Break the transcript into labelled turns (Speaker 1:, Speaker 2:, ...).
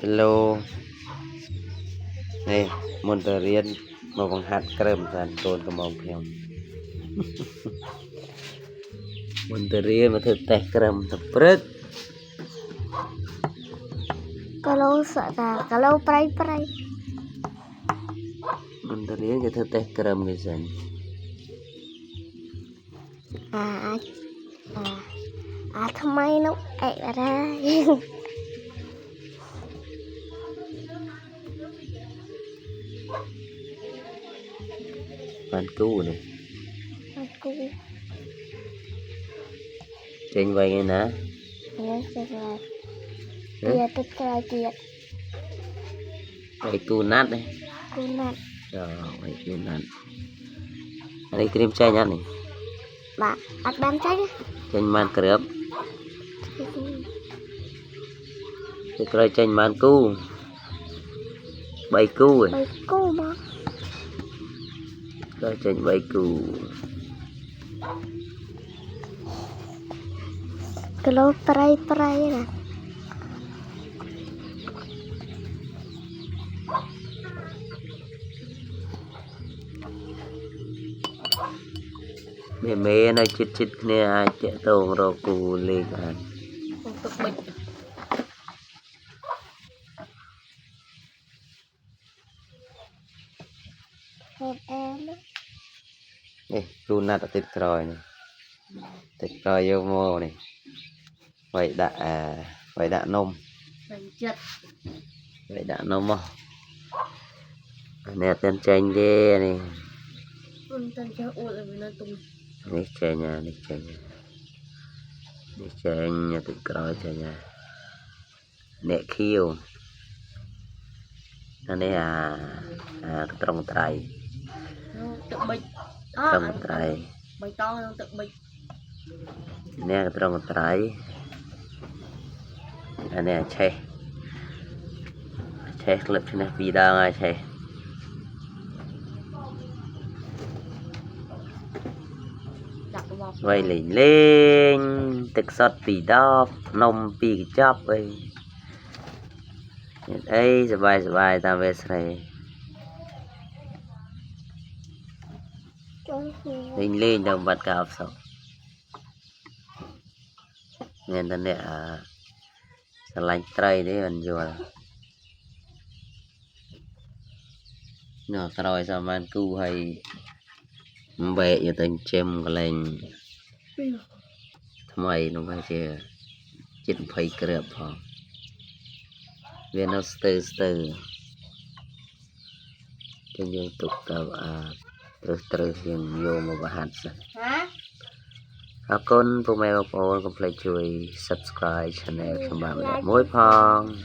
Speaker 1: Hello, nè, môn tờ riêng mà bằng hạt krem dàn tôn cái mong theo môn tờ riêng mà thực tế krem tập rớt
Speaker 2: Kalau sợ kalau pray
Speaker 1: môn tờ riêng cái thực tế krem cái dàn
Speaker 2: ทำไมนกเอกอะไร
Speaker 1: bạn cứu này
Speaker 2: กู
Speaker 1: trên vay nghe nè
Speaker 2: เนี่ยจะอะไรเกียร์ติดกระเกียร์
Speaker 1: vay cứu nát đấy
Speaker 2: กูนั่น
Speaker 1: vay cứu nát đây cream chai nhá này
Speaker 2: บะอัดบ้านใช่ไหม
Speaker 1: chanh man krem cái cây chanh man cứu bay cứu rồi
Speaker 2: ไปกู้มา
Speaker 1: cây chanh bay cứu
Speaker 2: kalau pray นะ
Speaker 1: mẹ mẹ nó chít chít nè ai chạy tàu rồi cù lên ăn
Speaker 2: Untuk baik. Em
Speaker 1: ê luôn nát tịt rồi này tịt rồi vô mô này vậy đã nôm
Speaker 2: Lanjut.
Speaker 1: vậy đã nôm mò nè tên chanh ghê này
Speaker 2: Punten jauh lebih nantung.
Speaker 1: này chanh nhà này chanh nhà tịt rồi chanh nhà nè khiêu anh ấy cái trồng trái
Speaker 2: Tự bịch.
Speaker 1: trồng trái
Speaker 2: Bày to nó tự bịch.
Speaker 1: nè cái trồng trái anh ấy che clip trên này video ngay che vậy lên thực sọt tỉ đo nông pì chóp ấy ấyสบายta về sài lên đồng bát cào sầu nghe ta nè lạnh tray đấy mình vừa nó rồi sao man cu hay bẹ như tên chem cái lên mày nó phải chơi chết phải kẹp hả vì nó từ trên những tục tập terus yang vô mà bahas akun pemain phone complete chui subscribe channel cho bạn mỗi phong